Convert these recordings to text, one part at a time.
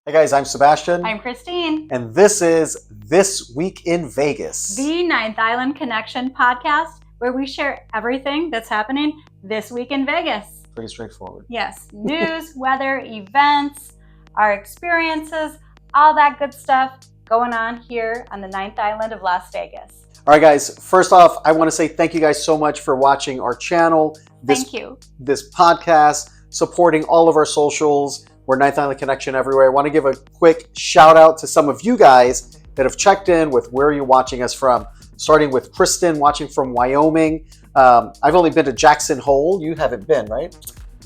Hey guys, I'm Sebastian. I'm Christine. And this is This Week in Vegas, the Ninth Island Connection podcast, where we share everything that's happening this week in Vegas. Pretty straightforward. Yes, news, weather, events, our experiences, all that good stuff going on here on the Ninth Island of Las Vegas. All right, guys, first off, I want to say thank you guys so much for watching our channel. Thank you. This podcast, supporting all of our socials. We're Ninth Island Connection everywhere. I want to give a quick shout out to some of you guys that have checked in with where you're watching us from. Starting with Kristen, watching from Wyoming. I've only been to Jackson Hole. You haven't been, right?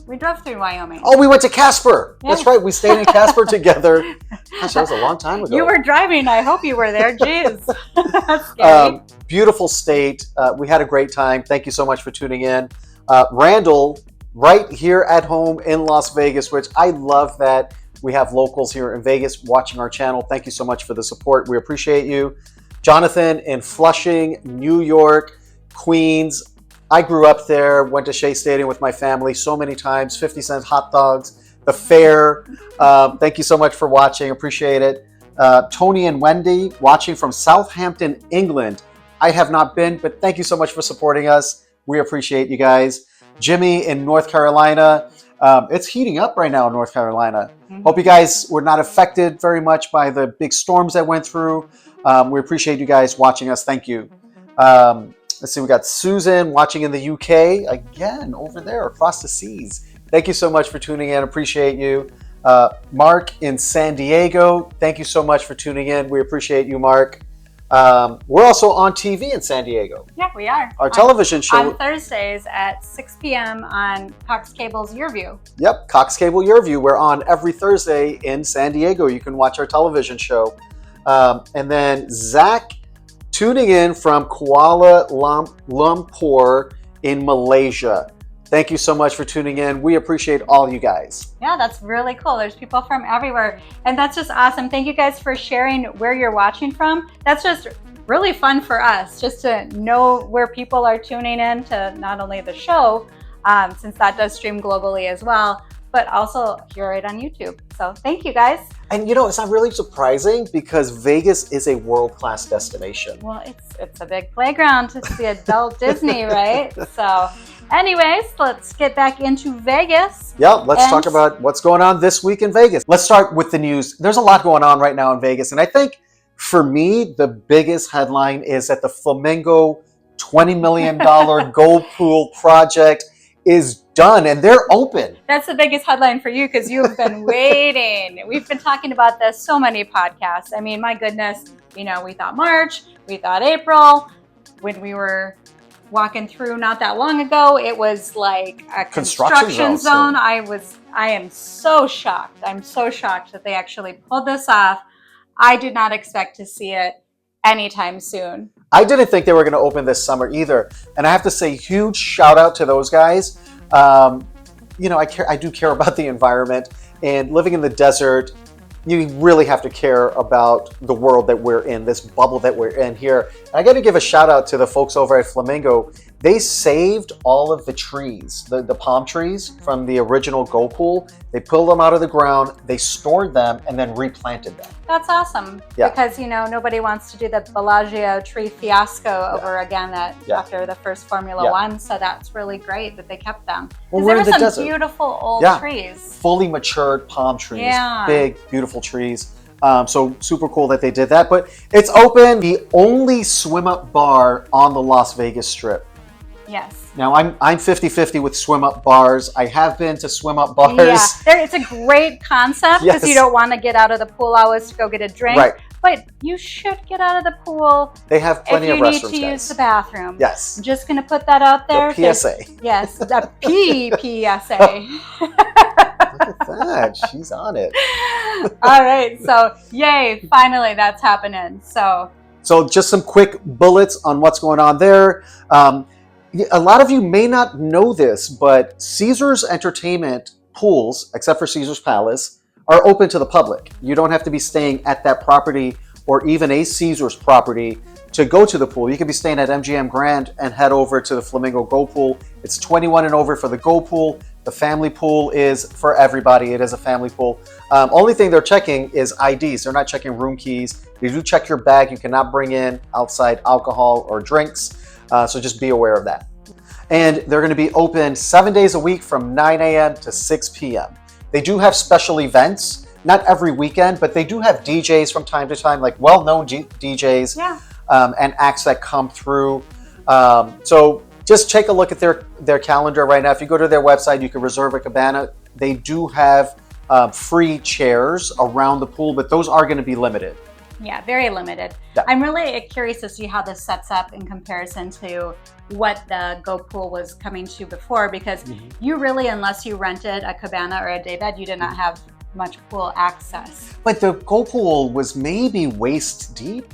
We drove through Wyoming. Oh, we went to Casper. Yes. That's right. We stayed in Casper together. Gosh, that was a long time ago. You were driving. I hope you were there. Jeez. That's scary. Beautiful state. We had a great time. Thank you so much for tuning in. Randall, right here at home in Las Vegas, which I love that we have locals here in Vegas watching our channel. Thank you so much for the support. We appreciate you. Jonathan in Flushing, New York, Queens. I grew up there, went to Shea Stadium with my family so many times, 50-cent hot dogs, the fair. Thank you so much for watching. Appreciate it. Tony and Wendy watching from Southampton, England. I have not been, but thank you so much for supporting us. We appreciate you guys. Jimmy in North Carolina. It's heating up right now in North Carolina. Mm-hmm. Hope you guys were not affected very much by the big storms that went through. We appreciate you guys watching us. Thank you. Let's see, we got Susan watching in the UK, again, over there across the seas. Thank you so much for tuning in. Appreciate you. Mark in San Diego, thank you so much for tuning in. We appreciate you, Mark. We're also on TV in San Diego. Yeah, we are. Our television show. On Thursdays at 6 p.m. on Cox Cable's Your View. Yep, Cox Cable Your View. We're on every Thursday in San Diego. You can watch our television show. And then Zach tuning in from Kuala Lumpur in Malaysia. Thank you so much for tuning in. We appreciate all you guys. Yeah, that's really cool. There's people from everywhere. And that's just awesome. Thank you guys for sharing where you're watching from. That's just really fun for us, just to know where people are tuning in to not only the show, since that does stream globally as well, but also hear it on YouTube. So thank you guys. And you know, it's not really surprising because Vegas is a world-class destination. Well, it's a big playground. It's the adult Disney, right? So anyways, let's get back into Vegas. Yeah, let's talk about what's going on this week in Vegas. Let's start with the news. There's a lot going on right now in Vegas. And I think for me, the biggest headline is that the Flamingo $20 million gold pool project is done and they're open. That's the biggest headline for you because you've been waiting. We've been talking about this so many podcasts. I mean, my goodness, you know, we thought March, we thought April. When we were walking through not that long ago, it was like a construction zone. I am so shocked. I'm so shocked that they actually pulled this off. I did not expect to see it anytime soon. I didn't think they were going to open this summer either. And I have to say, huge shout out to those guys. You know, I do care about the environment, and living in the desert, you really have to care about the world that we're in, this bubble that we're in here. And I got to give a shout out to the folks over at Flamingo. They saved all of the trees, the palm trees from the original Go Pool. They pulled them out of the ground, they stored them, and then replanted them. That's awesome. Yeah. Because, you know, nobody wants to do the Bellagio tree fiasco over again after the first Formula One. So that's really great that they kept them. Well, we're in the some desert. Beautiful old trees. Fully matured palm trees. Yeah. Big, beautiful trees. So super cool that they did that. But it's open, the only swim-up bar on the Las Vegas Strip. Yes. Now, I'm 50-50 with swim-up bars. I have been to swim-up bars. Yeah, it's a great concept because you don't want to get out of the pool hours to go get a drink. Right. But you should get out of the pool. They have plenty of restrooms, if you need to use the bathroom. Yes. I'm just going to put that out there. The PSA. Yes, the PSA. Look at that. She's on it. All right. So, yay. Finally, that's happening. So just some quick bullets on what's going on there. A lot of you may not know this, but Caesars Entertainment pools, except for Caesars Palace, are open to the public. You don't have to be staying at that property or even a Caesars property to go to the pool. You could be staying at MGM Grand and head over to the Flamingo Go Pool. It's 21 and over for the Go Pool. The The family pool is for everybody. It is a family pool. Only thing they're checking is IDs. They're not checking room keys. They do check your bag. You cannot bring in outside alcohol or drinks. So just be aware of that. And they're going to be open 7 days a week from 9 a.m. to 6 p.m. They do have special events, not every weekend, but they do have DJs from time to time, like well-known DJs and acts that come through. So just take a look at their calendar right now. If you go to their website, you can reserve a cabana. They do have free chairs around the pool, but those are going to be limited. Yeah, very limited. Yeah. I'm really curious to see how this sets up in comparison to what the Go Pool was coming to before, because you really, unless you rented a cabana or a daybed, you did not have much pool access. But the Go Pool was maybe waist deep.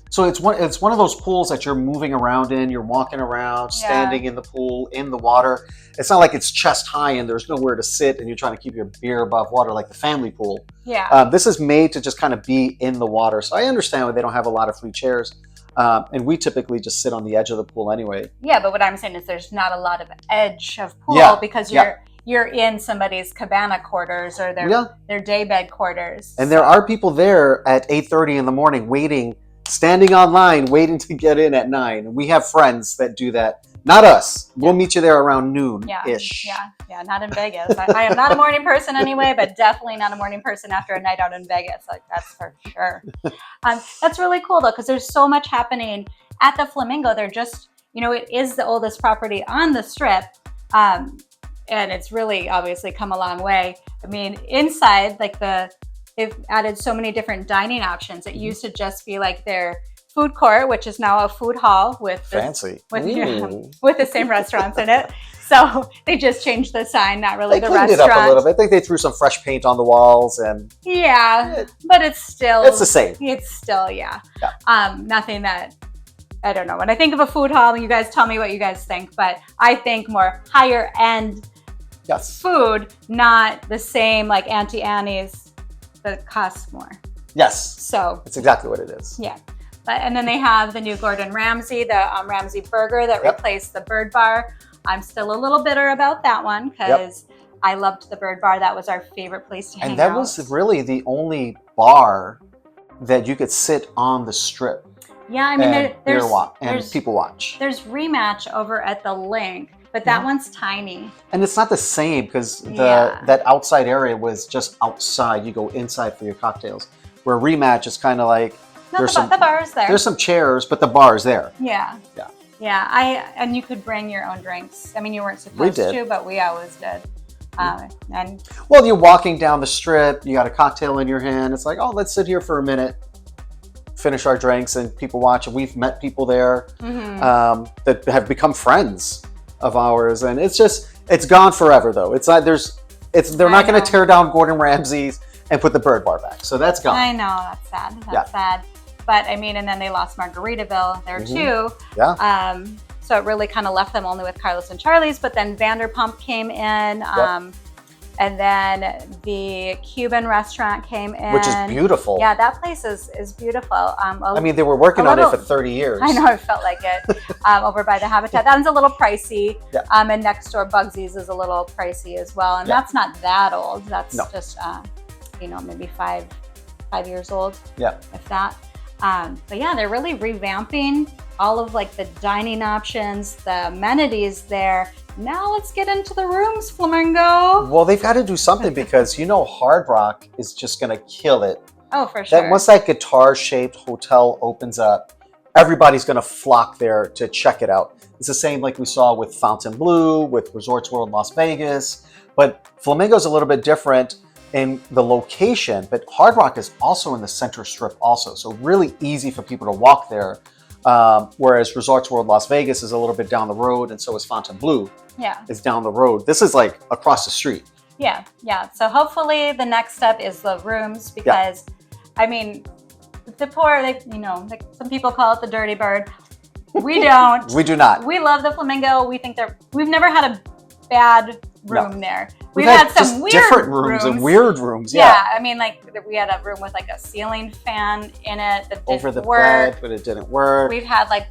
So it's one of those pools that you're moving around in, you're walking around, standing in the pool, in the water. It's not like it's chest high and there's nowhere to sit and you're trying to keep your beer above water like the family pool. Yeah. This is made to just kind of be in the water. So I understand why they don't have a lot of free chairs. And we typically just sit on the edge of the pool anyway. Yeah, but what I'm saying is there's not a lot of edge of pool because you're in somebody's cabana quarters or their daybed quarters. And there are people there at 8:30 in the morning standing online, waiting to get in at 9. And we have friends that do that. Not us. We'll meet you there around noon-ish. Yeah, not in Vegas. I am not a morning person anyway, but definitely not a morning person after a night out in Vegas. Like, that's for sure. That's really cool, though, because there's so much happening at the Flamingo. They're just, it is the oldest property on the Strip, and it's really obviously come a long way. I mean, inside, they've added so many different dining options. It used to just be like their food court, which is now a food hall with the same restaurants in it. So they just changed the sign, not really the restaurant. They cleaned it up a little bit. I think they threw some fresh paint on the walls and but it's still the same. It's still nothing that I don't know. When I think of a food hall, you guys tell me what you guys think, but I think more higher end food, not the same like Auntie Annie's that costs more. Yes. So that's exactly what it is. Yeah. And then they have the new Gordon Ramsay, the Ramsay burger that replaced the Bird Bar. I'm still a little bitter about that one because I loved the Bird Bar. That was our favorite place to hang out. And that was really the only bar that you could sit on the Strip. Yeah, I mean, there's people watch. There's Rematch over at the Link, but that one's tiny. And it's not the same because that outside area was just outside. You go inside for your cocktails. Where Rematch is kind of like the bar's there. There's some chairs, but the bar's there. Yeah. And you could bring your own drinks. I mean, you weren't supposed to, but we always did. Well, you're walking down the Strip. You got a cocktail in your hand. It's like, oh, let's sit here for a minute, finish our drinks, and people watch. And we've met people there that have become friends of ours, and it's gone forever though. It's not they're not going to tear down Gordon Ramsay's and put the Bird Bar back, so that's gone. I know, that's sad. That's sad. But I mean, and then they lost Margaritaville there too. Yeah. So it really kind of left them only with Carlos and Charlie's. But then Vanderpump came in, and then the Cuban restaurant came in, which is beautiful. Yeah, that place is beautiful. I mean, they were working on it for 30 years. I know, it felt like it. Over by the Habitat, that one's a little pricey. Yeah. And next door, Bugsy's is a little pricey as well, and that's not that old. That's just maybe five years old. Yeah, if that. But yeah, they're really revamping all of like the dining options, the amenities there. Now let's get into the rooms, Flamingo. Well, they've got to do something because Hard Rock is just going to kill it. Oh, for sure. Once that guitar-shaped hotel opens up, everybody's going to flock there to check it out. It's the same like we saw with Fontainebleau, with Resorts World Las Vegas. But Flamingo's a little bit different in the location, but Hard Rock is also in the center strip also. So really easy for people to walk there. Whereas Resorts World Las Vegas is a little bit down the road, and so is Fontainebleau. Yeah. Is down the road. This is like across the street. Yeah, yeah. So hopefully the next step is the rooms because, I mean, the poor, some people call it the dirty bird. We don't. We do not. We love the Flamingo. We think we've never had a bad room there. We've had some weird different rooms and weird rooms. Yeah, I mean, like we had a room with like a ceiling fan in it that didn't over the work. Bed, but it didn't work. We've had like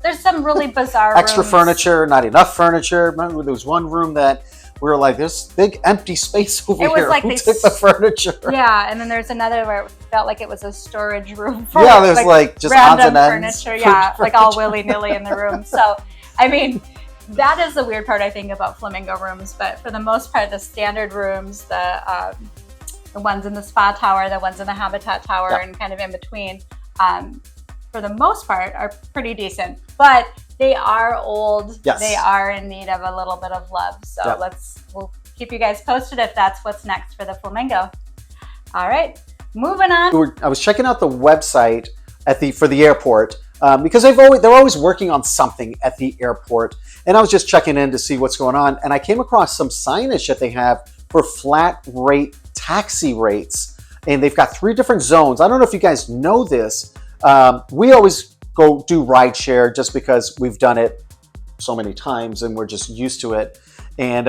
there's some really bizarre extra rooms. furniture, not enough furniture. Remember, there was one room that we were like, there's big empty space over It was here. like Who they took the furniture? Yeah, and then there's another where it felt like it was a storage room for Yeah, there's like just odds random and ends. furniture. Yeah, like all willy-nilly in the room. So, I mean, that is the weird part I think about Flamingo rooms. But for the most part, the standard rooms, the ones in the spa tower, the ones in the habitat tower, and kind of in between, for the most part, are pretty decent. But they are old. Yes. They are in need of a little bit of love. So we'll keep you guys posted if that's what's next for the Flamingo. All right, moving on. I was checking out the website for the airport because they're always working on something at the airport, and I was just checking in to see what's going on, and I came across some signage that they have for flat rate taxi rates, and they've got 3 different zones. I don't know if you guys know this. We always go do rideshare just because we've done it so many times and we're just used to it. And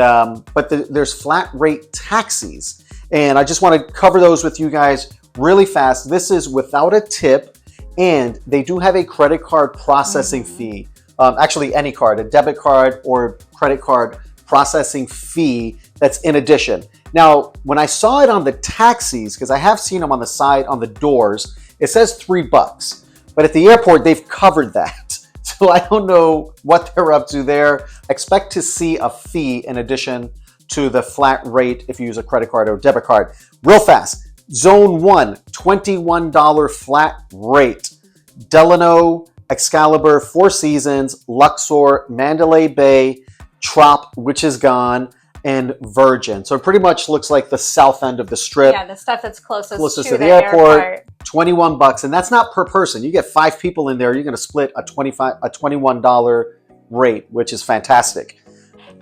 but there's flat rate taxis, and I just want to cover those with you guys really fast. This is without a tip, and they do have a credit card processing fee. Actually, any card, a debit card or credit card processing fee that's in addition. Now, when I saw it on the taxis, because I have seen them on the side on the doors, it says $3, but at the airport they've covered that. So I don't know what they're up to there. Expect to see a fee in addition to the flat rate if you use a credit card or debit card. Real fast. Zone 1, $21 flat rate. Delano, Excalibur, Four Seasons, Luxor, Mandalay Bay, Trop, which is gone, and Virgin. So it pretty much looks like the south end of the strip. Yeah, the stuff that's closest to the airport. $21, and that's not per person. You get 5 people in there, you're going to split a $21 rate, which is fantastic.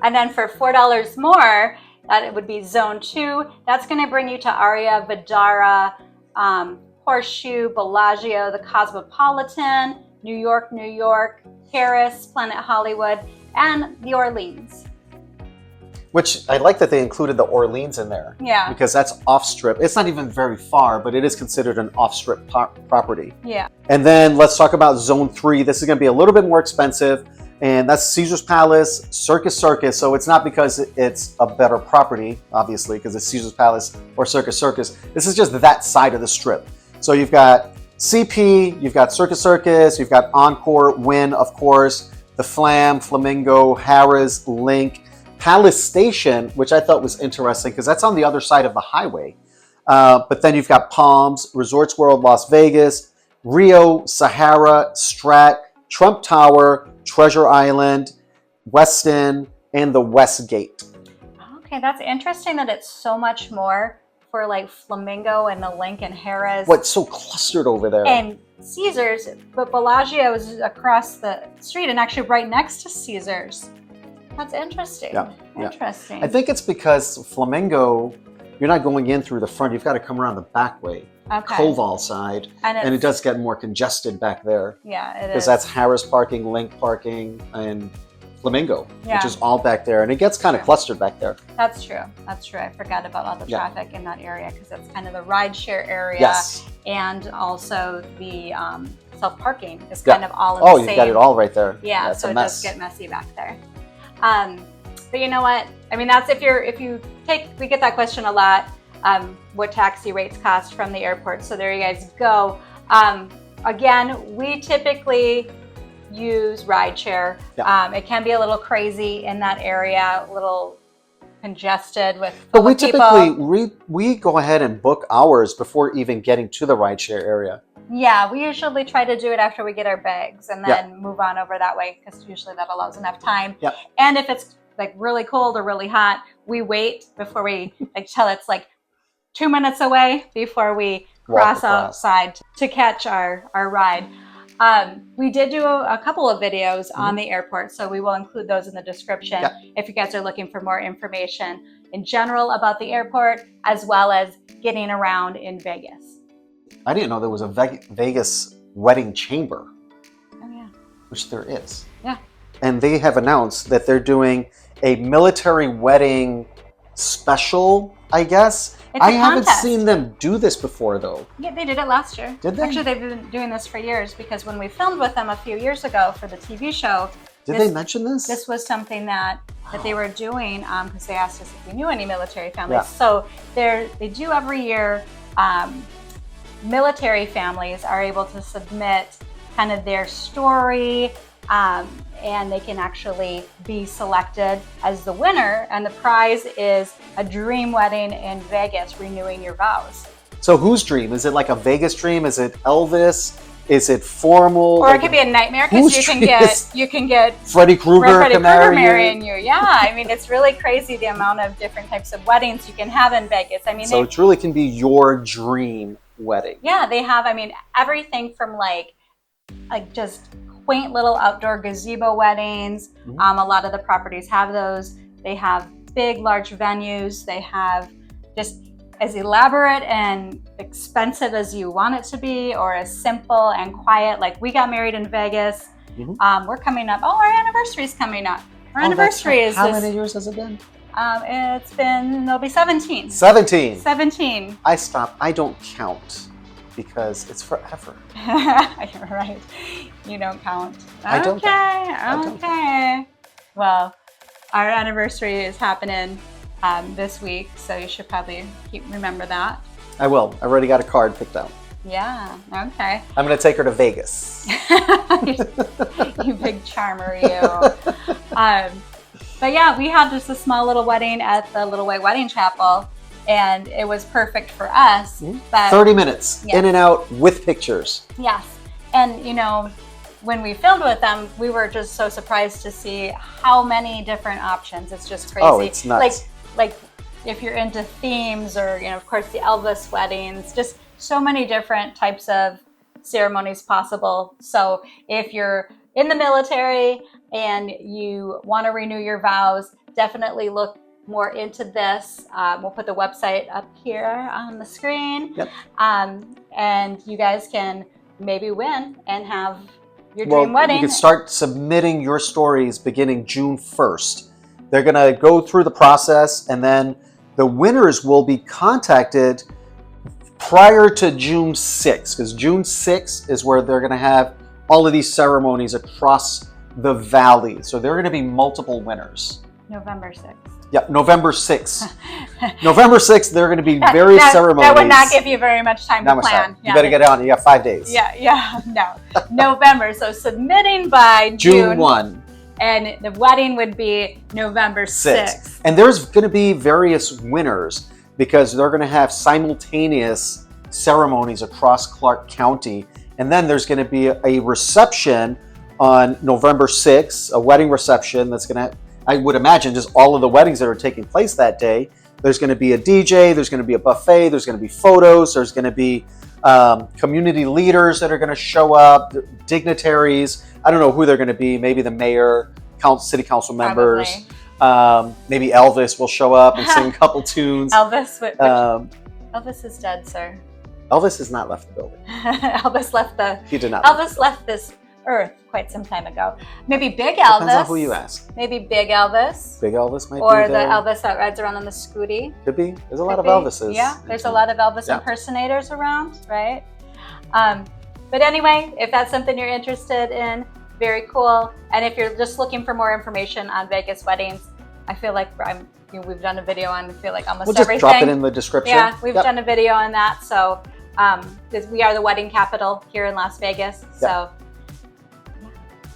And then for $4 more, that it would be Zone 2. That's going to bring you to Aria, Vidara, Horseshoe, Bellagio, the Cosmopolitan, New York, Paris, Planet Hollywood, and the Orleans. Which I like that they included the Orleans in there. Yeah. Because that's off-strip. It's not even very far, but it is considered an off-strip property. Yeah. And then let's talk about Zone 3. This is going to be a little bit more expensive, and that's Caesar's Palace, Circus. So it's not because it's a better property, obviously, because it's Caesar's Palace or Circus. This is just that side of the strip. So you've got CP, you've got Circus, you've got Encore, Win, of course, the Flamingo, Harrah's, Link, Palace Station, which I thought was interesting because that's on the other side of the highway. But then you've got Palms, Resorts World Las Vegas, Rio, Sahara, Strat, Trump Tower, Treasure Island, Westin, and the Westgate. Okay, that's interesting that it's so much more for like Flamingo and the Link and Harrah's. What's so clustered over there? And Caesars, but Bellagio is across the street and actually right next to Caesars. That's interesting. Yeah. Interesting. I think it's because Flamingo, you're not going in through the front. You've got to come around the back way, Koval side, and it does get more congested back there. Yeah, it is. Because that's Harrah's parking, Link parking, and Flamingo, which is all back there, and it gets kind of clustered back there. That's true. I forgot about all the traffic in that area because it's kind of the rideshare area. Yes. And also the self-parking is kind of all in the same. Oh, you've got it all right there. Yeah, so it does get messy back there. But you know what? I mean, that's we get that question a lot, what taxi rates cost from the airport. So there you guys go. Again, we typically use rideshare. It can be a little crazy in that area, a little congested with But we typically, we go ahead and book hours before even getting to the rideshare area. Yeah, we usually try to do it after we get our bags and then move on over that way because usually that allows enough time. And if it's like really cold or really hot, we wait before we till it's like 2 minutes away before we cross outside to catch our ride. We did do a couple of videos on the airport, so we will include those in the description if you guys are looking for more information in general about the airport as well as getting around in Vegas. I didn't know there was a Vegas wedding chamber. Oh, yeah. Which there is. Yeah. And they have announced that they're doing a military wedding special, I guess. I haven't seen them do this before, though. Yeah, they did it last year. Did they? Actually, they've been doing this for years because when we filmed with them a few years ago for the TV show, Did they mention this? This was something that they were doing because they asked us if we knew any military families. Yeah. So they do every year. Military families are able to submit kind of their story, and they can actually be selected as the winner. And the prize is a dream wedding in Vegas, renewing your vows. So whose dream? Is it like a Vegas dream? Is it Elvis? Is it formal? Or it could be a nightmare because you can get Freddy Krueger marrying you. Yeah, I mean it's really crazy the amount of different types of weddings you can have in Vegas. I mean, so it truly can be your dream wedding. Yeah, they have. I mean, everything from like just quaint little outdoor gazebo weddings. Mm-hmm. A lot of the properties have those. They have big, large venues. They have just as elaborate and expensive as you want it to be, or as simple and quiet. Like we got married in Vegas. Mm-hmm. We're coming up. Oh, our anniversary's coming up. Our anniversary is how many years has it been? It'll be 17. 17. 17. I don't count because it's forever. You're right. You don't count. I don't. Okay. Well, our anniversary is happening this week, so you should probably remember that. I will. I already got a card picked out. Yeah. Okay. I'm going to take her to Vegas. You big charmer, you. But yeah, we had just a small little wedding at the Little White Wedding Chapel, and it was perfect for us. Mm-hmm. But 30 minutes in and out with pictures. Yes. And you know, when we filmed with them, we were just so surprised to see how many different options. It's just crazy. Oh, it's nuts. Like if you're into themes, or of course the Elvis weddings, just so many different types of ceremonies possible. So if you're in the military and you want to renew your vows, definitely look more into this. We'll put the website up here on the screen. Yep. And you guys can maybe win and have your dream wedding. You can start submitting your stories beginning June 1st. They're going to go through the process, and then the winners will be contacted prior to June 6th, because June 6th is where they're going to have all of these ceremonies across the valley. So there are going to be multiple winners. November 6th. Yeah, November 6th. November 6th, there are going to be various ceremonies. That would not give you very much time to plan. You better get on it. You got 5 days. No. November. So submitting by June 1. And the wedding would be November 6th. And there's going to be various winners because they're going to have simultaneous ceremonies across Clark County. And then there's going to be a reception on November 6th, a wedding reception that's going to, I would imagine, just all of the weddings that are taking place that day. There's going to be a DJ, there's going to be a buffet, there's going to be photos, there's going to be community leaders that are going to show up, dignitaries. I don't know who they're going to be. Maybe the mayor, city council members. Maybe Elvis will show up and sing a couple tunes. Elvis is dead, sir. Elvis has not left the building. He did not. Elvis left this earth quite some time ago. Maybe Big Elvis. Depends on who you ask. Maybe Big Elvis. Big Elvis might or be the Elvis that rides around on the scooty. Could be. There's a lot of Elvises. Yeah, there's a lot of Elvis impersonators around, right? But anyway, if that's something you're interested in, very cool. And if you're just looking for more information on Vegas weddings, I feel like we've done a video on, almost everything. We'll just drop it in the description. Yeah, we've done a video on that. So we are the wedding capital here in Las Vegas. So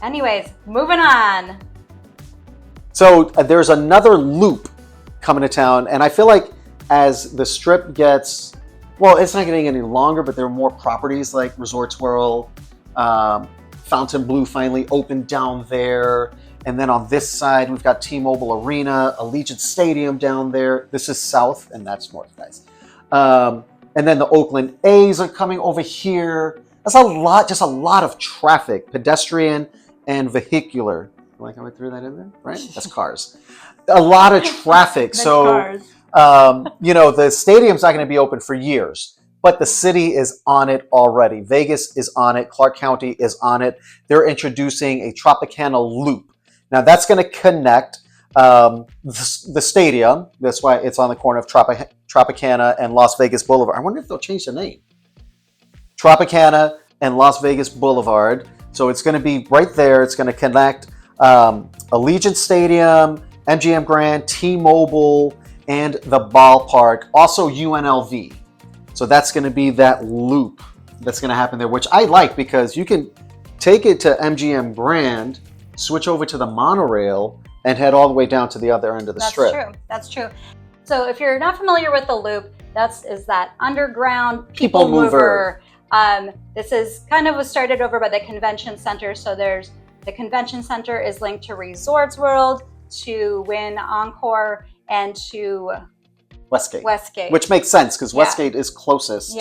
anyways, moving on. So there's another loop coming to town. And I feel like as the strip gets, well, it's not getting any longer, but there are more properties like Resorts World, Fontainebleau finally opened down there. And then on this side, we've got T-Mobile Arena, Allegiant Stadium down there. This is south and that's north, guys. And then the Oakland A's are coming over here. That's a lot of traffic, pedestrian and vehicular. You like how I threw that in there? Right? That's cars. A lot of traffic. So, the stadium's not going to be open for years, but the city is on it already. Vegas is on it. Clark County is on it. They're introducing a Tropicana Loop. Now that's going to connect the stadium. That's why it's on the corner of Tropicana and Las Vegas Boulevard. I wonder if they'll change the name. Tropicana and Las Vegas Boulevard. So it's going to be right there. It's going to connect Allegiant Stadium, MGM Grand, T-Mobile, and the ballpark. Also UNLV. So that's going to be that loop that's going to happen there, which I like because you can take it to MGM Grand, switch over to the monorail, and head all the way down to the other end of the strip. That's true. That's true. So if you're not familiar with the loop, is that underground people mover. This is kind of was started over by the convention center. So the convention center is linked to Resorts World, to Wynn Encore, and to Westgate. Which makes sense because Westgate is closest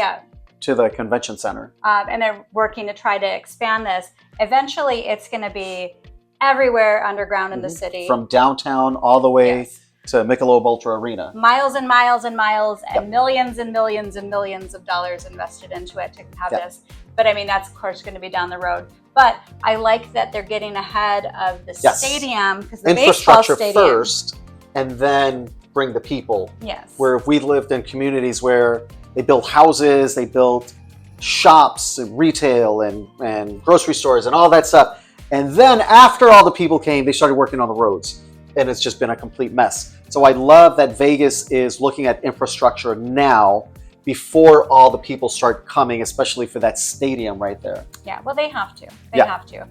to the convention center. And they're working to try to expand this. Eventually, it's going to be everywhere underground in the city. From downtown all the way to Michelob Ultra Arena. Miles and miles and miles and millions and millions and millions of dollars invested into it to have this. But I mean, that's of course going to be down the road. But I like that they're getting ahead of the stadium, because the baseball stadium first, and then bring the people. Yes. Where if we lived in communities where they built houses, they built shops and retail and grocery stores and all that stuff. And then after all the people came, they started working on the roads. And it's just been a complete mess. So I love that Vegas is looking at infrastructure now before all the people start coming, especially for that stadium right there. Yeah, well, they have to. They have to.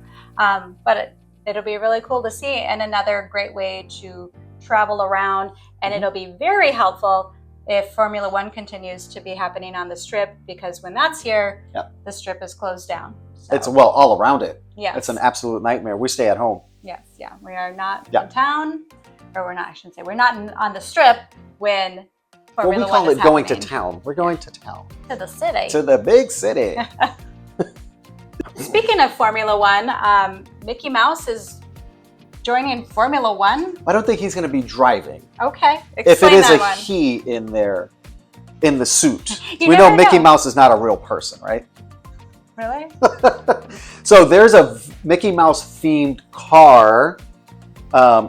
But it'll be really cool to see, and another great way to travel around. And it'll be very helpful if Formula One continues to be happening on the Strip, because when that's here, the Strip is closed down. So. It's all around it. Yes. It's an absolute nightmare. We stay at home. Yes, we are not in town, or we're not, I shouldn't say, we're not on the Strip when Formula One is happening. We call it going to town. We're going to town. To the city. To the big city. Speaking of Formula One, Mickey Mouse is joining Formula One. I don't think he's going to be driving. Okay, if it is that one. He in there, in the suit. We know Mickey Mouse is not a real person, right? Really? So there's a Mickey Mouse themed car,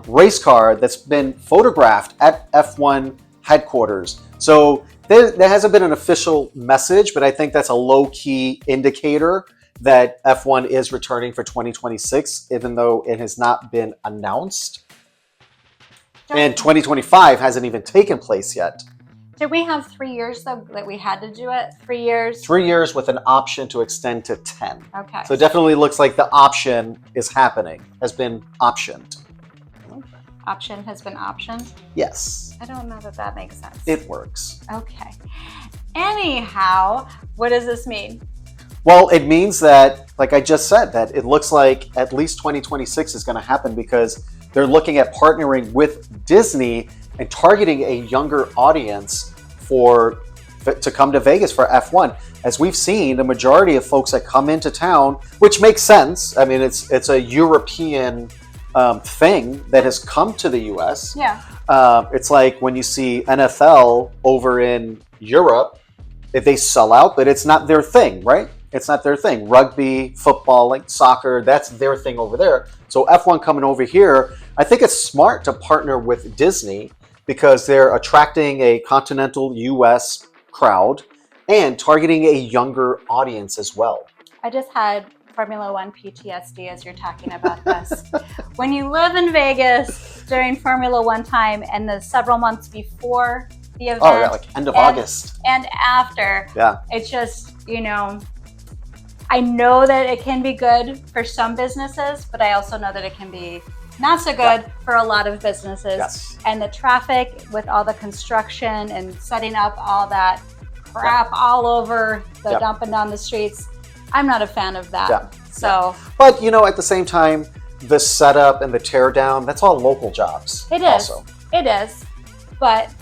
race car, that's been photographed at F1 headquarters. So there hasn't been an official message, but I think that's a low-key indicator that F1 is returning for 2026, even though it has not been announced. And 2025 hasn't even taken place yet. Did we have 3 years, though, that we had to do it? 3 years? 3 years with an option to extend to 10. Okay. So it definitely looks like the option is happening, has been optioned. Option has been optioned? Yes. I don't know that makes sense. It works. Okay. Anyhow, what does this mean? Well, it means that, like I just said, that it looks like at least 2026 is going to happen because they're looking at partnering with Disney and targeting a younger audience to come to Vegas for F1. As we've seen, the majority of folks that come into town, which makes sense. I mean, it's a European thing that has come to the U.S. Yeah. It's like when you see NFL over in Europe, if they sell out, but it's not their thing, right? It's not their thing. Rugby, football, like soccer, that's their thing over there. So F1 coming over here, I think it's smart to partner with Disney because they're attracting a continental U.S. crowd and targeting a younger audience as well. I just had Formula One PTSD as you're talking about this. When you live in Vegas during Formula One time and the several months before the event, like end of August and after, it's just, I know that it can be good for some businesses, but I also know that it can be not so good for a lot of businesses. Yes. And the traffic with all the construction and setting up all that crap all over the dumping down the streets, I'm not a fan of that. So, but at the same time, the setup and the tear down, that's all local jobs. It is. Also. It is. But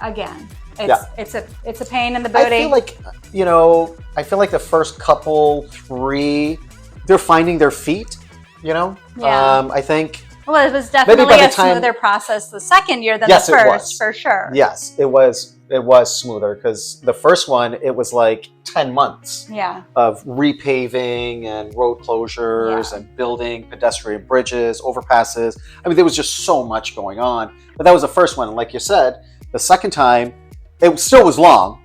again, it's a pain in the booty. I feel like the first couple, 3, they're finding their feet, I think. Well, it was definitely a smoother process the second year than the first, for sure. Yes, it was smoother because the first one, it was like 10 months of repaving and road closures and building pedestrian bridges, overpasses. I mean, there was just so much going on. But that was the first one. And like you said, the second time, it still was long,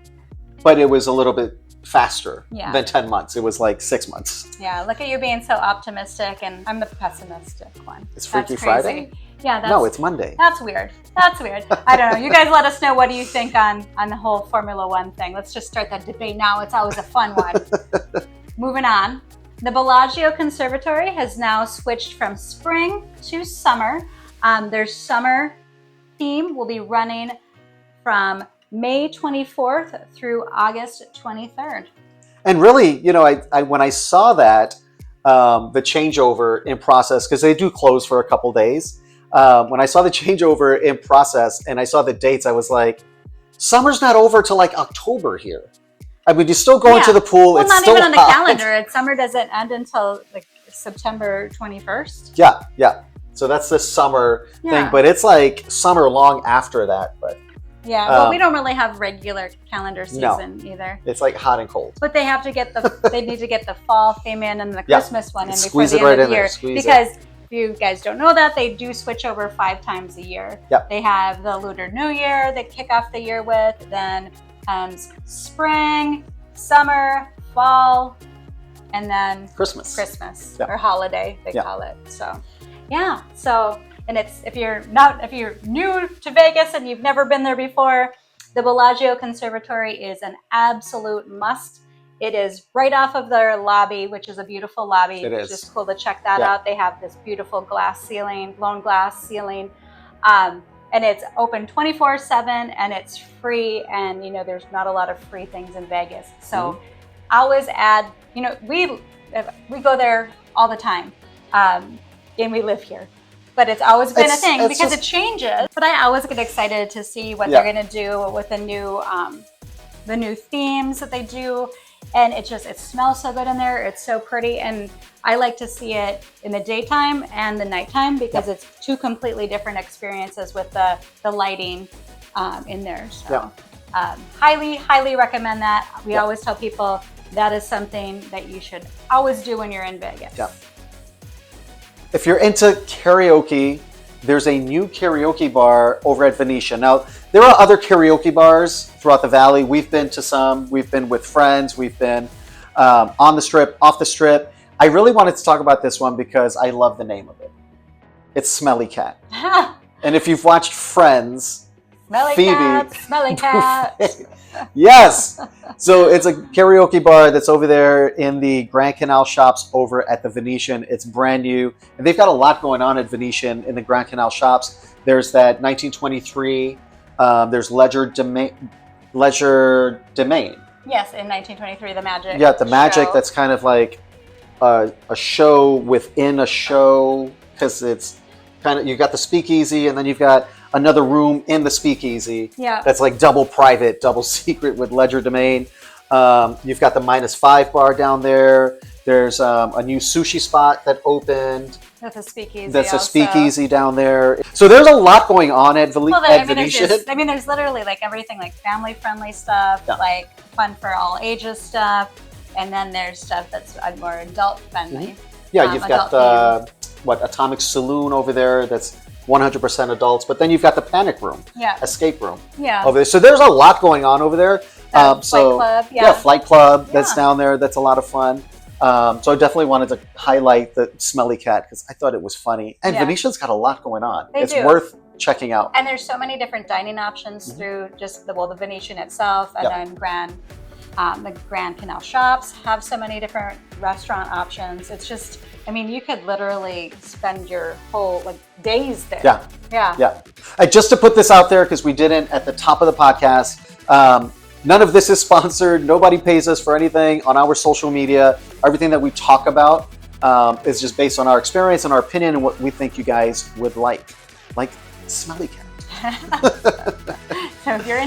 but it was a little bit faster Yeah. than 10 months. It was like 6 months. Yeah, look at you being so optimistic, and I'm the pessimistic one. It's Freaky That's crazy. Friday? Yeah, that's, No, it's Monday. That's weird. That's weird. I don't know. You guys let us know, what do you think on the whole Formula One thing. Let's just start that debate now. It's always a fun one. Moving on. The Bellagio Conservatory has now switched from spring to summer. Their summer theme will be running from May 24th through August 23rd. And really, you know, I when I saw that, the changeover in process, because they do close for a couple days. When I saw the changeover in process and I saw the dates, I was like, summer's not over till like October here. I mean, you're still going to the pool. Well, it's not still even on the hot. calendar. Summer doesn't end until like September 21st. Yeah, yeah. So that's the summer thing, but it's like summer long after that. But yeah, well, we don't really have regular calendar season either. It's like hot and cold. But they have to get they need to get the fall theme in and the Christmas one in before Squeeze the it right end of the in year. there. Because if you guys don't know that, they do switch over 5 times a year. Yep. They have the Lunar New Year they kick off the year with, then comes spring, summer, fall, and then Christmas or holiday they call it. So yeah, and it's if you're new to Vegas and you've never been there before, the Bellagio Conservatory is an absolute must. It is right off of their lobby, which is a beautiful lobby. It's just cool to check that out. They have this beautiful blown glass ceiling. And it's open 24/7 and it's free. And, you know, there's not a lot of free things in Vegas. So always add, you know, we go there all the time and we live here. But it's always been a thing because it changes. But I always get excited to see what they're going to do with the new themes that they do. And it smells so good in there. It's so pretty. And I like to see it in the daytime and the nighttime because it's 2 completely different experiences with the lighting in there. So highly, highly recommend that. We always tell people that is something that you should always do when you're in Vegas. Yeah. If you're into karaoke, there's a new karaoke bar over at Venetian. Now, there are other karaoke bars throughout the valley. We've been to some. We've been with friends. We've been on the strip, off the strip. I really wanted to talk about this one because I love the name of it. It's Smelly Cat. And if you've watched Friends, Smelly cat. Yes. So it's a karaoke bar that's over there in the Grand Canal Shops over at the Venetian. It's brand new. And they've got a lot going on at Venetian in the Grand Canal Shops. There's that 1923. There's Leisure Domain. Yes, in 1923, the Magic. Yeah, the Magic. Show. That's kind of like a show within a show because it's kind of, you've got the speakeasy and then you've got another room in the speakeasy that's like double private, double secret with Leisure Domain. You've got the -5 bar down there. There's a new sushi spot that opened. That's a speakeasy. That's a speakeasy down there. So there's a lot going on at Venetian. There's literally like everything, like family-friendly stuff, like fun for all ages stuff, and then there's stuff that's more adult-friendly. Yeah, you've got the Atomic Saloon over there. That's 100% adults, but then you've got the Panic Room, Escape Room, over there. So there's a lot going on over there. Flight Club, Flight Club. That's down there. That's a lot of fun. So I definitely wanted to highlight the Smelly Cat because I thought it was funny. And Venetian's got a lot going on. It's worth checking out. And there's so many different dining options through just the Venetian itself, and then the Grand Canal Shops have so many different restaurant options. It's just, I mean, you could literally spend your whole days there. Yeah. Just to put this out there, because we didn't at the top of the podcast, none of this is sponsored. Nobody pays us for anything on our social media. Everything that we talk about is just based on our experience and our opinion and what we think you guys would like Smelly Cat. So if you're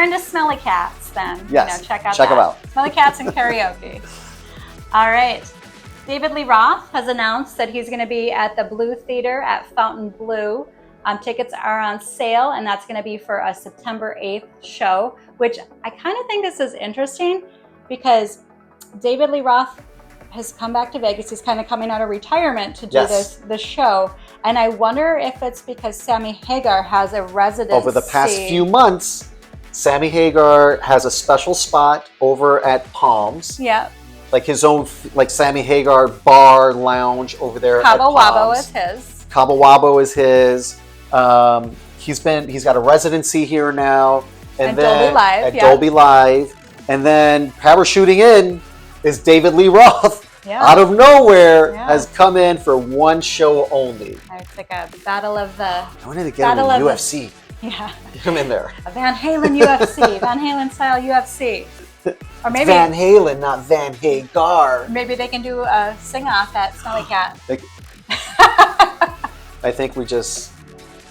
into smelly cats, then check them out. Smelly cats and karaoke. All right. David Lee Roth has announced that he's going to be at the Blue Theater at Fountain Blue. Tickets are on sale, and that's going to be for a September 8th show, which I kind of think this is interesting because David Lee Roth has come back to Vegas. He's kind of coming out of retirement to do this show. And I wonder if it's because Sammy Hagar has a residency. Over the past few months, Sammy Hagar has a special spot over at Palms. Yep. Like his own, like Sammy Hagar bar lounge over there Cabo at Wabo Palms. is his. Cabo Wabo is his. He's got a residency here now. And then Dolby Live. At Dolby Live. And then parachuting in is David Lee Roth. Yeah. Out of nowhere has come in for one show only. It's like a battle of the... I wanted to get him in UFC. Yeah. Get him in there. A Van Halen UFC. Van Halen style UFC. Or maybe Van Halen, not Van Hagar. maybe they can do a sing-off at Smelly Cat. I think we just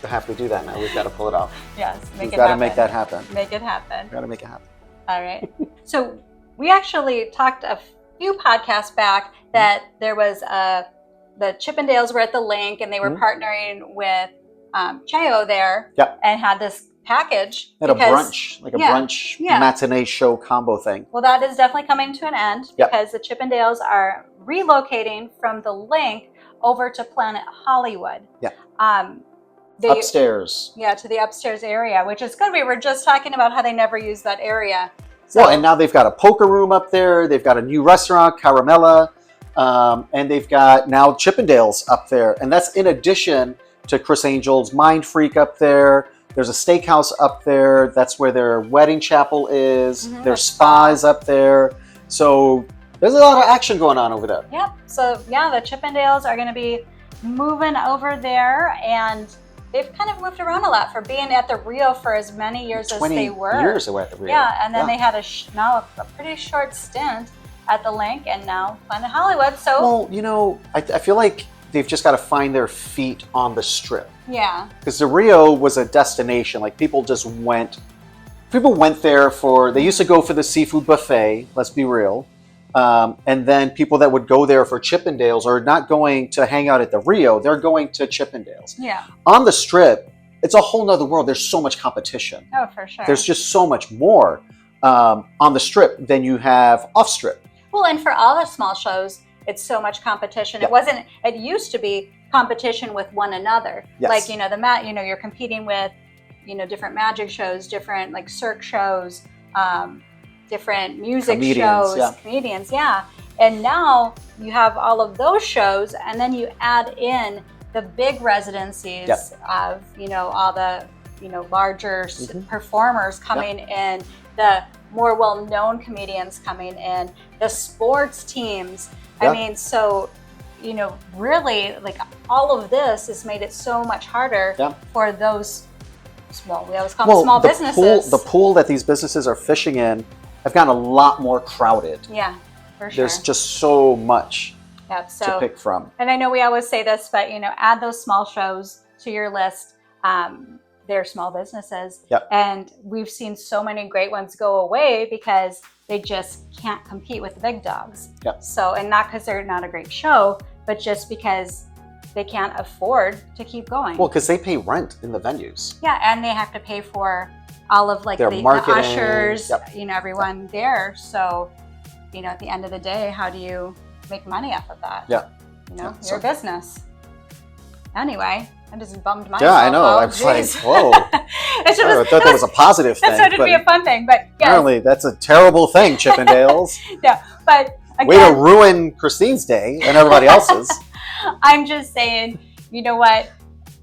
have to do that now. We've got to pull it off. Yes, We've got to make that happen. Make it happen. We've got to make it happen. All right. So we actually talked a few podcasts back that there was the Chippendales were at the link and they were partnering with Cheo there and had this package. At a brunch, like a brunch matinee show combo thing. Well, that is definitely coming to an end because the Chippendales are relocating from the link over to Planet Hollywood. Yeah. Upstairs. Yeah, to the upstairs area, which is good. We were just talking about how they never use that area. So, well, and now they've got a poker room up there. They've got a new restaurant, Caramella, and they've got now Chippendales up there. And that's in addition to Chris Angel's Mind Freak up there. There's a steakhouse up there. That's where their wedding chapel is. Their spa is up there. So there's a lot of action going on over there. Yep. So yeah, the Chippendales are going to be moving over there, and they've kind of moved around a lot for being at the Rio for as many years as they were. 20 years they were at the Rio. Yeah, and then they had now a pretty short stint at the link, and now Planet Hollywood. So well, you know, I feel like they've just got to find their feet on the Strip. Yeah. Because the Rio was a destination. Like people just went. People went there for. They used to go for the seafood buffet. Let's be real. And then people that would go there for Chippendales are not going to hang out at the Rio. They're going to Chippendales. Yeah. On the Strip, it's a whole nother world. There's so much competition. Oh, for sure. There's just so much more on the Strip than you have off Strip. Well, and for all the small shows, it's so much competition. Yeah. It used to be competition with one another. Yes. Like, you're competing with, different magic shows, different like Cirque shows, different music shows, comedians, And now you have all of those shows, and then you add in the big residencies of, all the, larger performers coming in, the more well-known comedians coming in, the sports teams. I mean, so, really, like, all of this has made it so much harder for those we always call them small businesses. The pool that these businesses are fishing in have gotten a lot more crowded. Yeah, for sure. There's just so much to pick from. And I know we always say this, but, add those small shows to your list. They're small businesses. Yep. And we've seen so many great ones go away because they just can't compete with the big dogs. Yep. So, and not because they're not a great show, but just because they can't afford to keep going. Well, because they pay rent in the venues. Yeah, and they have to pay for all of like the ushers, everyone there. So, at the end of the day, how do you make money off of that? Yeah. You're a business. Anyway, I just bummed myself. Yeah, I know. Oh, I was like, whoa. I thought that was a positive thing. That started to be a fun thing, but yes. Apparently, that's a terrible thing, Chippendales. Yeah, but again, way to ruin Christine's day and everybody else's. I'm just saying, you know what?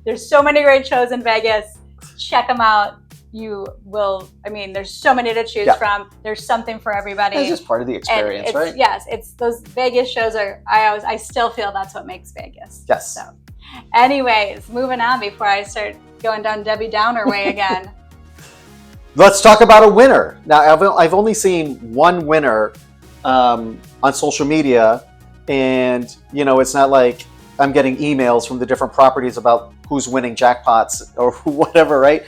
There's so many great shows in Vegas. Check them out. You will, there's so many to choose from. There's something for everybody. It's just part of the experience, right? Yes, it's those Vegas shows I still feel that's what makes Vegas. Yes. So, anyways, moving on before I start going down Debbie Downer way again. Let's talk about a winner. Now, I've only seen one winner on social media, and it's not like I'm getting emails from the different properties about who's winning jackpots or whatever, right?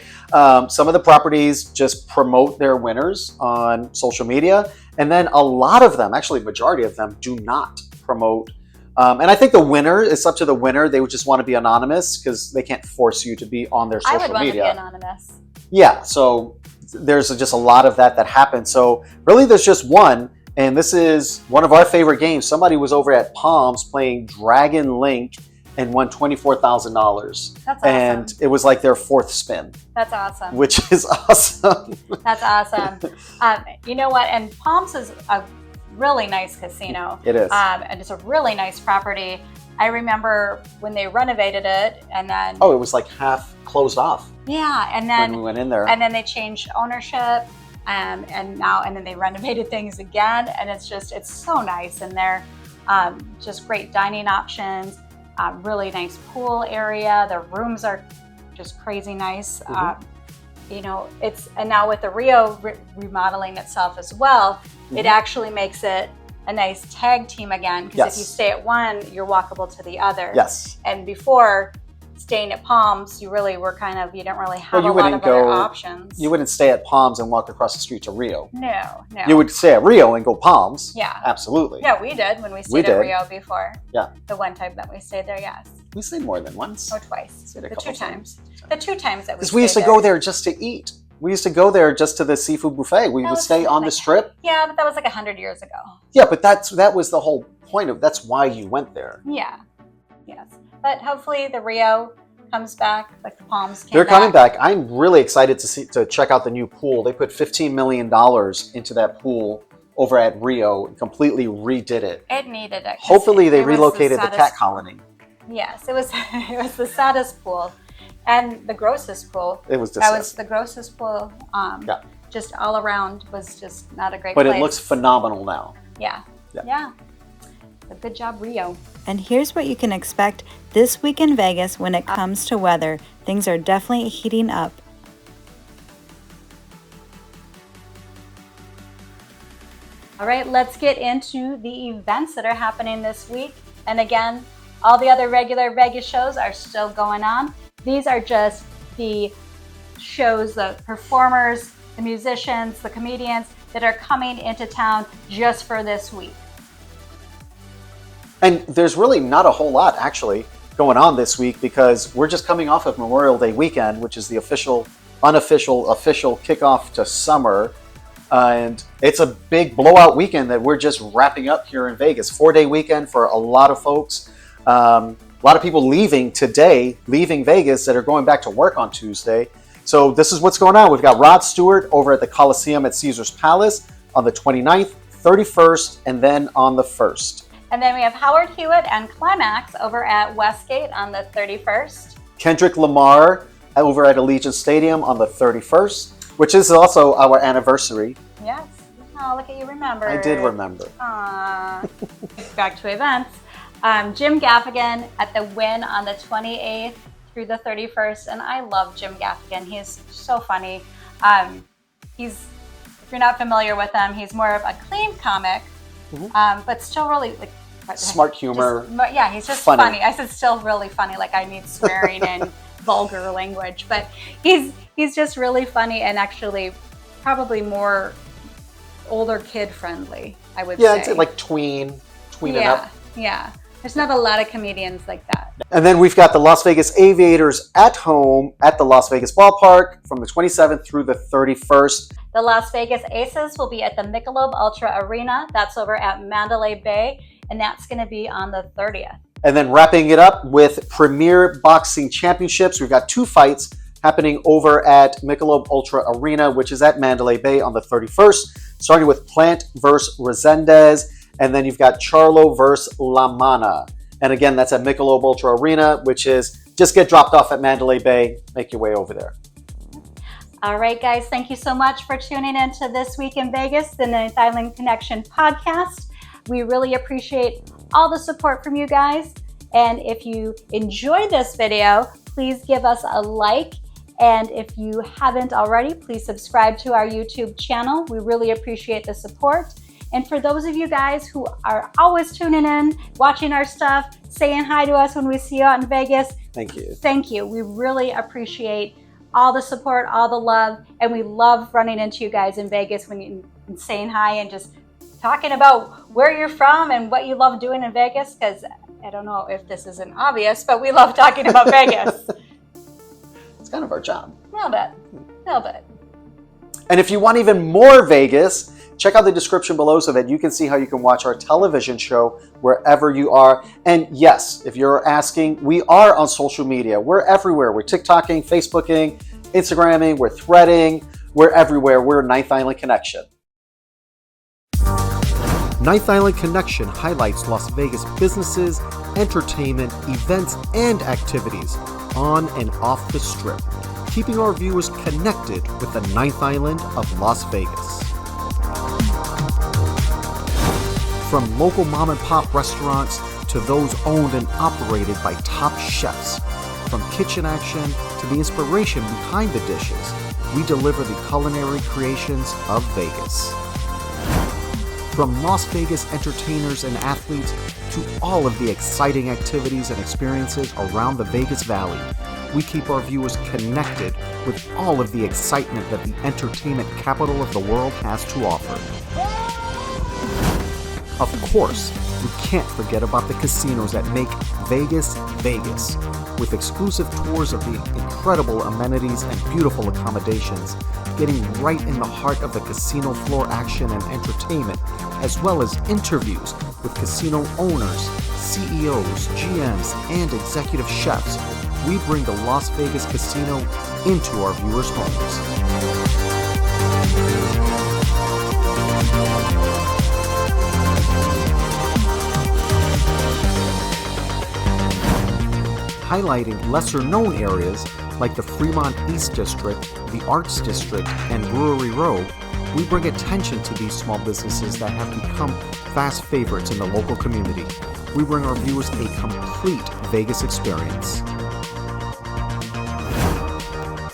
Some of the properties just promote their winners on social media, and then a lot of them, actually majority of them, do not promote. And I think the winner, it's up to the winner. They would just want to be anonymous because they can't force you to be on their social media. I would want to be anonymous. Yeah, so there's just a lot of that happens. So really there's just one, and this is one of our favorite games. Somebody was over at Palms playing Dragon Link, and won $24,000. That's awesome. And it was like their fourth spin. That's awesome. Which is awesome. That's awesome. You know what? And Palms is a really nice casino. It is. And it's a really nice property. I remember when they renovated it, and then it was like half closed off. Yeah, and then when we went in there, and then they changed ownership, and then they renovated things again, and it's so nice in there. Just great dining options, really nice pool area. The rooms are just crazy nice. You know, and now with the Rio remodeling itself as well, it actually makes it a nice tag team again, because if you stay at one, you're walkable to the other. Yes. And before staying at Palms, you didn't really have a lot of other options. You wouldn't stay at Palms and walk across the street to Rio. No. You would stay at Rio and go Palms. Yeah. Absolutely. Yeah, we did when we stayed at Rio before. Yeah. The one time that we stayed there, yes. We stayed more than once. Or twice. The two times. The two times that we stayed Because we used to go there just to eat. We used to go there just to the seafood buffet. We would stay on the strip. Yeah, but that was like 100 years ago. Yeah, but that was the whole point that's why you went there. Yeah. Yes. But hopefully the Rio comes back, like the Palms came They're coming back. I'm really excited to check out the new pool. They put $15 million into that pool over at Rio and completely redid it. It needed it. Hopefully they relocated the cat colony. Yes, it was the saddest pool. And the grossest pool. It was disgusting. That was the grossest pool. Just all around was just not a great place. But it looks phenomenal now. Yeah. So good job, Rio. And here's what you can expect this week in Vegas when it comes to weather. Things are definitely heating up. All right, let's get into the events that are happening this week. And again, all the other regular Vegas shows are still going on. These are just the shows, the performers, the musicians, the comedians that are coming into town just for this week. And there's really not a whole lot actually going on this week because we're just coming off of Memorial Day weekend, which is the official kickoff to summer. And it's a big blowout weekend that we're just wrapping up here in Vegas. 4-day weekend for a lot of folks. A lot of people leaving Vegas that are going back to work on Tuesday. So this is what's going on. We've got Rod Stewart over at the Coliseum at Caesar's Palace on the 29th, 31st, and then on the 1st. And then we have Howard Hewitt and Climax over at Westgate on the 31st. Kendrick Lamar over at Allegiant Stadium on the 31st, which is also our anniversary. Yes. Oh, look at you remember. I did remember. Aww. Back to events. Jim Gaffigan at the CWIN on the 28th through the 31st. And I love Jim Gaffigan. He's so funny. If you're not familiar with him, he's more of a clean comic, but still really smart humor. He's just funny. I said still really funny, like I need swearing and vulgar language, but he's just really funny and actually probably more older kid friendly, I would say. Yeah, it's like tween it up. Yeah. There's not a lot of comedians like that. And then we've got the Las Vegas Aviators at home at the Las Vegas Ballpark from the 27th through the 31st. The Las Vegas Aces will be at the Michelob Ultra Arena. That's over at Mandalay Bay, and that's going to be on the 30th. And then wrapping it up with Premier Boxing Championships. We've got 2 fights happening over at Michelob Ultra Arena, which is at Mandalay Bay on the 31st, starting with Plant versus Resendez. And then you've got Charlo versus La Mana. And again, that's at Michelob Ultra Arena, which is just get dropped off at Mandalay Bay, make your way over there. All right, guys, thank you so much for tuning in to This Week in Vegas, the Ninth Island Connection podcast. We really appreciate all the support from you guys. And if you enjoyed this video, please give us a like. And if you haven't already, please subscribe to our YouTube channel. We really appreciate the support. And for those of you guys who are always tuning in, watching our stuff, saying hi to us when we see you out in Vegas. Thank you. Thank you. We really appreciate all the support, all the love, and we love running into you guys in Vegas and saying hi and just talking about where you're from and what you love doing in Vegas, because I don't know if this isn't obvious, but we love talking about Vegas. It's kind of our job. A little bit. And if you want even more Vegas, check out the description below so that you can see how you can watch our television show wherever you are. And yes, if you're asking, we are on social media. We're everywhere. We're TikToking, Facebooking, Instagramming, we're threading, we're everywhere. We're Ninth Island Connection. Ninth Island Connection highlights Las Vegas businesses, entertainment, events, and activities on and off the Strip, keeping our viewers connected with the Ninth Island of Las Vegas. From local mom and pop restaurants to those owned and operated by top chefs, from kitchen action to the inspiration behind the dishes, we deliver the culinary creations of Vegas. From Las Vegas entertainers and athletes to all of the exciting activities and experiences around the Vegas Valley, we keep our viewers connected with all of the excitement that the entertainment capital of the world has to offer. Of course, we can't forget about the casinos that make Vegas, Vegas, with exclusive tours of the incredible amenities and beautiful accommodations, getting right in the heart of the casino floor action and entertainment, as well as interviews with casino owners, CEOs, GMs, and executive chefs. We bring the Las Vegas Casino into our viewers' homes. Highlighting lesser-known areas like the Fremont East District, the Arts District, and Brewery Row, we bring attention to these small businesses that have become fast favorites in the local community. We bring our viewers a complete Vegas experience.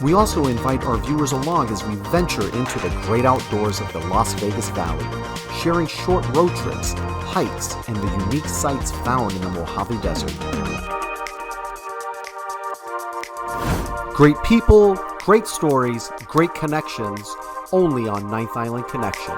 We also invite our viewers along as we venture into the great outdoors of the Las Vegas Valley, sharing short road trips, hikes, and the unique sights found in the Mojave Desert. Great people, great stories, great connections, only on Ninth Island Connection.